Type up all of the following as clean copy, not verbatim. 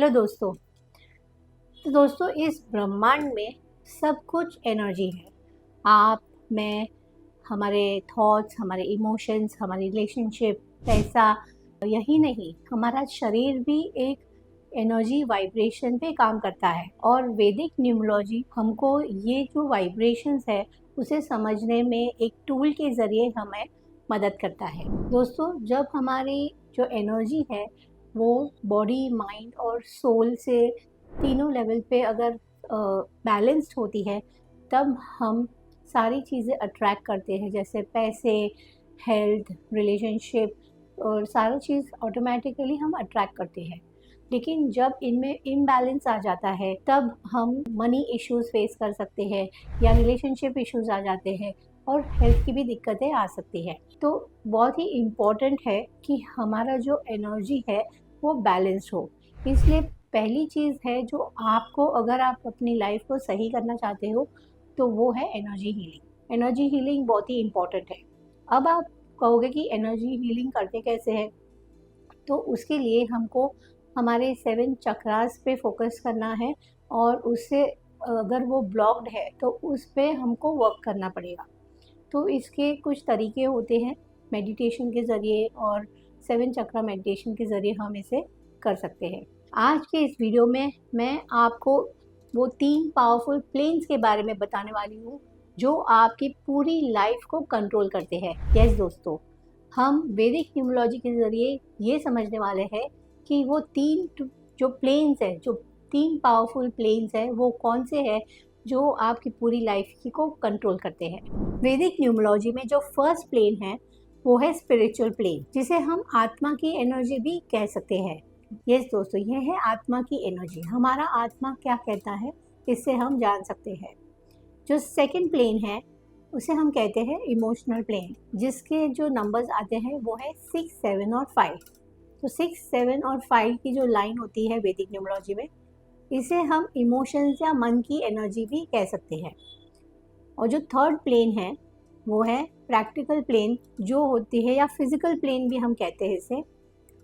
Hello दोस्तों। तो दोस्तों, इस ब्रह्मांड में सब कुछ एनर्जी है। आप, मैं, हमारे थॉट्स, हमारे इमोशंस, हमारी रिलेशनशिप, पैसा, यही नहीं, हमारा शरीर भी एक एनर्जी वाइब्रेशन पे काम करता है। और वैदिक न्यूमरोलॉजी हमको ये जो वाइब्रेशंस है उसे समझने में एक टूल के ज़रिए हमें मदद करता है। दोस्तों, जब हमारी जो एनर्जी है वो बॉडी, माइंड और सोल से तीनों लेवल पे अगर बैलेंस्ड होती है, तब हम सारी चीज़ें अट्रैक्ट करते हैं, जैसे पैसे, हेल्थ, रिलेशनशिप और सारी चीज़ ऑटोमेटिकली हम अट्रैक्ट करते हैं। लेकिन जब इनमें इम्बैलेंस आ जाता है तब हम मनी इश्यूज फेस कर सकते हैं या रिलेशनशिप इश्यूज आ जाते हैं और हेल्थ की भी दिक्कतें आ सकती है। तो बहुत ही इम्पॉर्टेंट है कि हमारा जो एनर्जी है वो बैलेंस्ड हो। इसलिए पहली चीज़ है जो आपको, अगर आप अपनी लाइफ को सही करना चाहते हो, तो वो है एनर्जी हीलिंग। एनर्जी हीलिंग बहुत ही इम्पॉर्टेंट है। अब आप कहोगे कि एनर्जी हीलिंग करते कैसे हैं, तो उसके लिए हमको हमारे 7 चक्रास पे फोकस करना है और उससे अगर वो ब्लॉक्ड है तो उस पे हमको वर्क करना पड़ेगा। तो इसके कुछ तरीके होते हैं, मेडिटेशन के ज़रिए और 7 चक्रा मेडिटेशन के ज़रिए हम इसे कर सकते हैं। आज के इस वीडियो में मैं आपको वो 3 पावरफुल प्लेन्स के बारे में बताने वाली हूँ जो आपकी पूरी लाइफ को कंट्रोल करते हैं। यस दोस्तों, हम वैदिक न्यूमरोलॉजी के ज़रिए ये समझने वाले हैं कि वो 3 जो प्लेन्स हैं, जो 3 पावरफुल प्लेन्स हैं, वो कौन से हैं जो आपकी पूरी लाइफ को कंट्रोल करते हैं। वैदिक न्यूमरोलॉजी में जो फर्स्ट प्लेन है वो है स्पिरिचुअल प्लेन, जिसे हम आत्मा की एनर्जी भी कह सकते हैं। यस दोस्तों, ये है आत्मा की एनर्जी। हमारा आत्मा क्या कहता है इससे हम जान सकते हैं। जो सेकंड प्लेन है उसे हम कहते हैं इमोशनल प्लेन, जिसके जो नंबर्स आते हैं वो है 6, 7 और 5। तो 6, 7 और 5 की जो लाइन होती है वैदिक न्यूमरोलॉजी में, इसे हम इमोशंस या मन की एनर्जी भी कह सकते हैं। और जो थर्ड प्लेन है वो है प्रैक्टिकल प्लेन, जो होती है, या फिजिकल प्लेन भी हम कहते हैं इसे।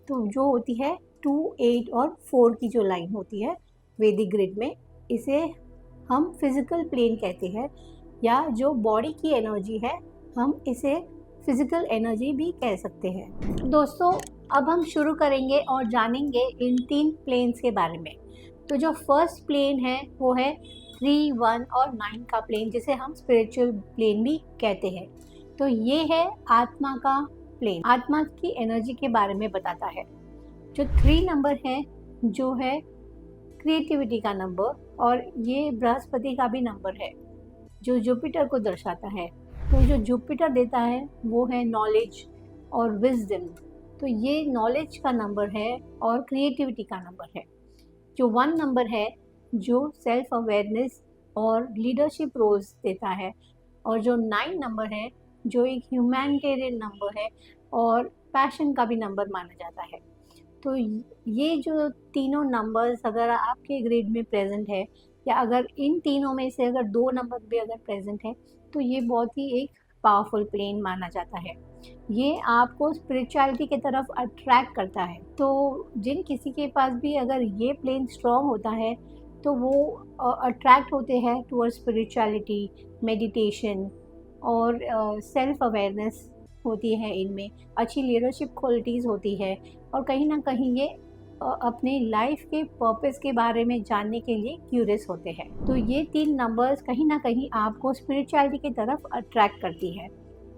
तो जो होती है 2, 8 और 4 की जो लाइन होती है वैदिक ग्रिड में, इसे हम फिजिकल प्लेन कहते हैं, या जो बॉडी की एनर्जी है हम इसे फिजिकल एनर्जी भी कह सकते हैं। दोस्तों, अब हम शुरू करेंगे और जानेंगे इन 3 प्लेन्स के बारे में। तो जो फर्स्ट प्लेन है वो है 3, 1 और 9 का प्लेन, जिसे हम स्पिरिचुअल प्लेन भी कहते हैं। तो ये है आत्मा का प्लेन, आत्मा की एनर्जी के बारे में बताता है। जो 3 नंबर है जो है क्रिएटिविटी का नंबर, और ये बृहस्पति का भी नंबर है जो जुपिटर को दर्शाता है। तो जो जुपिटर देता है वो है नॉलेज और विजडम। तो ये नॉलेज का नंबर है और क्रिएटिविटी का नंबर है। जो 1 नंबर है जो सेल्फ अवेयरनेस और लीडरशिप रोल्स देता है, और जो 9 नंबर है जो एक ह्यूमैनिटेरियन नंबर है और पैशन का भी नंबर माना जाता है। तो ये जो तीनों नंबर्स अगर आपके ग्रिड में प्रेजेंट है, या अगर इन तीनों में से अगर 2 नंबर भी अगर प्रेजेंट है, तो ये बहुत ही एक पावरफुल प्लेन माना जाता है। ये आपको स्पिरिचुअलिटी की तरफ अट्रैक्ट करता है। तो जिन किसी के पास भी अगर ये प्लेन स्ट्रॉन्ग होता है तो वो अट्रैक्ट होते हैं टुवर्ड्स स्पिरिचुअलिटी, मेडिटेशन और सेल्फ अवेयरनेस होती है इनमें, अच्छी लीडरशिप क्वालिटीज़ होती है, और कहीं ना कहीं ये अपने लाइफ के पर्पस के बारे में जानने के लिए क्यूरियस होते हैं। तो ये 3 नंबर्स कहीं ना कहीं आपको स्पिरिचुअलिटी की तरफ अट्रैक्ट करती है,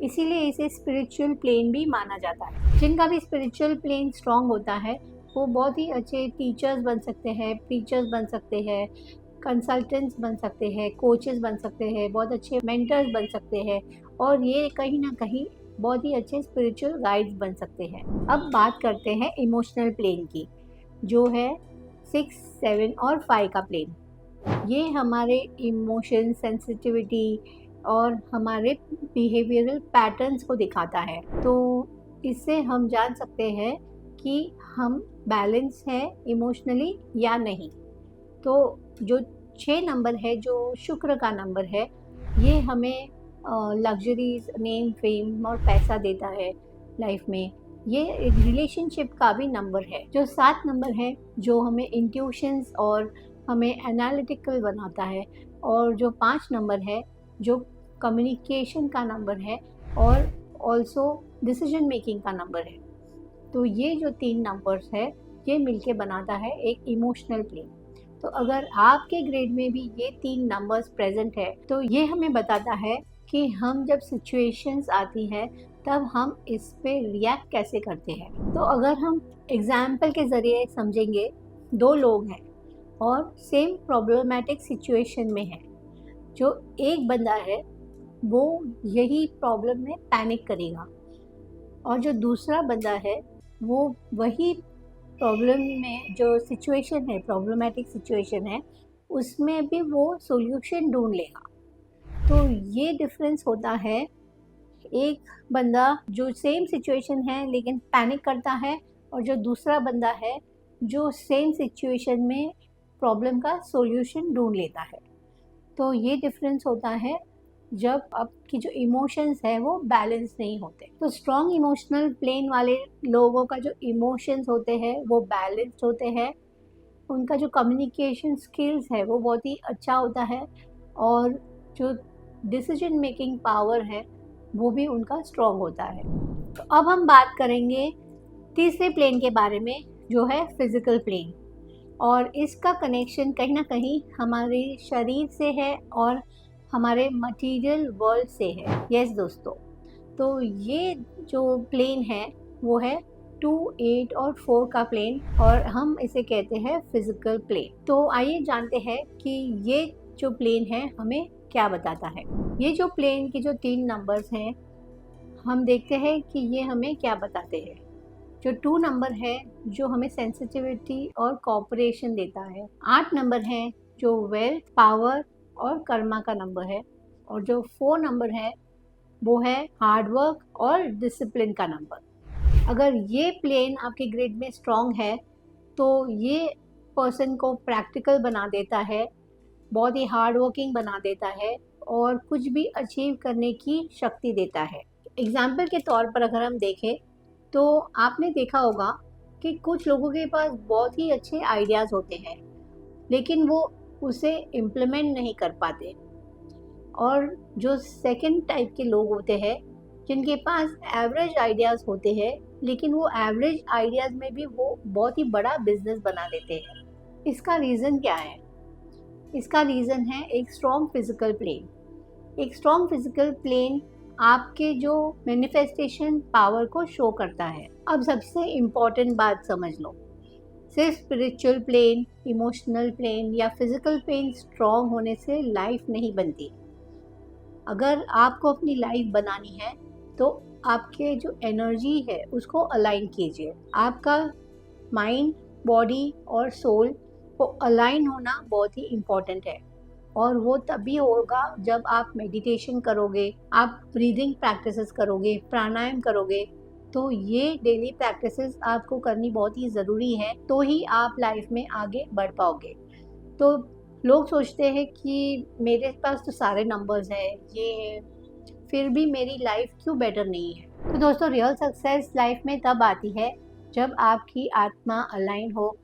इसीलिए इसे स्पिरिचुअल प्लेन भी माना जाता है। जिनका भी स्पिरिचुअल प्लेन स्ट्रांग होता है वो बहुत ही अच्छे टीचर्स बन सकते हैं, प्रीचर्स बन सकते हैं, कंसल्टेंट्स बन सकते हैं, कोचेस बन सकते हैं, बहुत अच्छे मेंटर्स बन सकते हैं, और ये कहीं ना कहीं बहुत ही अच्छे स्पिरिचुअल गाइड्स बन सकते हैं। अब बात करते हैं इमोशनल प्लेन की, जो है 6, 7 और 5 का प्लेन। ये हमारे इमोशन, सेंसिटिविटी और हमारे बिहेवियरल पैटर्न्स को दिखाता है। तो इससे हम जान सकते हैं कि हम बैलेंस हैं इमोशनली या नहीं। तो जो 6 नंबर है जो शुक्र का नंबर है, ये हमें लग्जरीज, नेम, फेम और पैसा देता है लाइफ में। ये एक रिलेशनशिप का भी नंबर है। जो 7 नंबर है जो हमें इंट्यूशंस और हमें एनालिटिकल बनाता है, और जो 5 नंबर है जो कम्युनिकेशन का नंबर है और ऑल्सो डिसीजन मेकिंग का नंबर है। तो ये जो 3 नंबर्स है ये मिलके बनाता है एक इमोशनल प्लेन। तो अगर आपके ग्रेड में भी ये 3 नंबर्स प्रेजेंट है तो ये हमें बताता है कि हम जब सिचुएशंस आती है तब हम इस पे रिएक्ट कैसे करते हैं। तो अगर हम एग्जाम्पल के ज़रिए समझेंगे, 2 लोग हैं और सेम प्रॉब्लमेटिक सिचुएशन में है। जो एक बंदा है वो यही प्रॉब्लम में पैनिक करेगा, और जो दूसरा बंदा है वो वही प्रॉब्लम में जो सिचुएशन है, प्रॉब्लमेटिक सिचुएशन है, उसमें भी वो सॉल्यूशन ढूंढ लेगा। तो ये डिफरेंस होता है। एक बंदा जो सेम सिचुएशन है लेकिन पैनिक करता है, और जो दूसरा बंदा है जो सेम सिचुएशन में प्रॉब्लम का सॉल्यूशन ढूंढ लेता है। तो ये डिफरेंस होता है जब आपकी जो इमोशंस है वो बैलेंस नहीं होते। तो स्ट्रॉन्ग इमोशनल प्लेन वाले लोगों का जो इमोशंस होते हैं वो बैलेंस्ड होते हैं, उनका जो कम्युनिकेशन स्किल्स है वो बहुत ही अच्छा होता है, और जो डिसीजन मेकिंग पावर है वो भी उनका स्ट्रॉन्ग होता है। तो अब हम बात करेंगे तीसरे प्लेन के बारे में जो है फिजिकल प्लेन, और इसका कनेक्शन कहीं ना कहीं हमारे शरीर से है और हमारे मटेरियल वर्ल्ड से है। यस दोस्तों, तो ये जो प्लेन है वो है 2, 8 और 4 का प्लेन, और हम इसे कहते हैं फिजिकल प्लेन। तो आइए जानते हैं कि ये जो प्लेन है हमें क्या बताता है। ये जो प्लेन के जो 3 नंबर्स हैं हम देखते हैं कि ये हमें क्या बताते हैं। जो 2 नंबर है जो हमें सेंसिटिविटी और कोऑपरेशन देता है। 8 नंबर है जो वेल्थ, पावर और कर्मा का नंबर है, और जो 4 नंबर है वो है हार्डवर्क और डिसिप्लिन का नंबर। अगर ये प्लेन आपके ग्रिड में स्ट्रॉन्ग है तो ये पर्सन को प्रैक्टिकल बना देता है, बहुत ही हार्ड वर्किंग बना देता है और कुछ भी अचीव करने की शक्ति देता है। एग्जाम्पल के तौर पर अगर हम देखें तो आपने देखा होगा कि कुछ लोगों के पास बहुत ही अच्छे आइडियाज़ होते हैं लेकिन वो उसे इम्प्लीमेंट नहीं कर पाते, और जो सेकंड टाइप के लोग होते हैं जिनके पास एवरेज आइडियाज़ होते हैं लेकिन वो एवरेज आइडियाज़ में भी वो बहुत ही बड़ा बिजनेस बना लेते हैं। इसका रीज़न क्या है? इसका रीज़न है एक स्ट्रॉन्ग फिजिकल प्लेन। एक स्ट्रॉन्ग फिजिकल प्लेन आपके जो मैनिफेस्टेशन पावर को शो करता है। अब सबसे इम्पॉर्टेंट बात समझ लो, सिर्फ स्पिरिचुअल प्लेन, इमोशनल प्लेन या फिजिकल प्लेन स्ट्रॉन्ग होने से लाइफ नहीं बनती। अगर आपको अपनी लाइफ बनानी है तो आपके जो एनर्जी है उसको अलाइन कीजिए। आपका माइंड, बॉडी और सोल को अलाइन होना बहुत ही इम्पॉर्टेंट है, और वो तभी होगा जब आप मेडिटेशन करोगे, आप ब्रीदिंग प्रैक्टिसेस करोगे, प्राणायाम करोगे। तो ये डेली प्रैक्टिसेस आपको करनी बहुत ही ज़रूरी है, तो ही आप लाइफ में आगे बढ़ पाओगे। तो लोग सोचते हैं कि मेरे पास तो सारे नंबर्स हैं, ये है, फिर भी मेरी लाइफ क्यों बेटर नहीं है। तो दोस्तों, रियल सक्सेस लाइफ में तब आती है जब आपकी आत्मा अलाइन हो,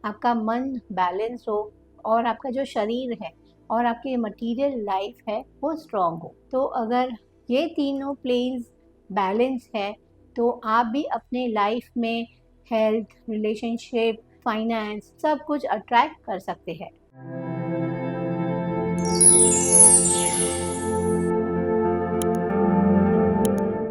आपका मन बैलेंस हो, और आपका जो शरीर है और आपकी मटेरियल लाइफ है वो स्ट्रॉन्ग हो। तो अगर ये तीनों प्लेन्स बैलेंस है तो आप भी अपने लाइफ में हेल्थ, रिलेशनशिप, फाइनेंस सब कुछ अट्रैक्ट कर सकते हैं।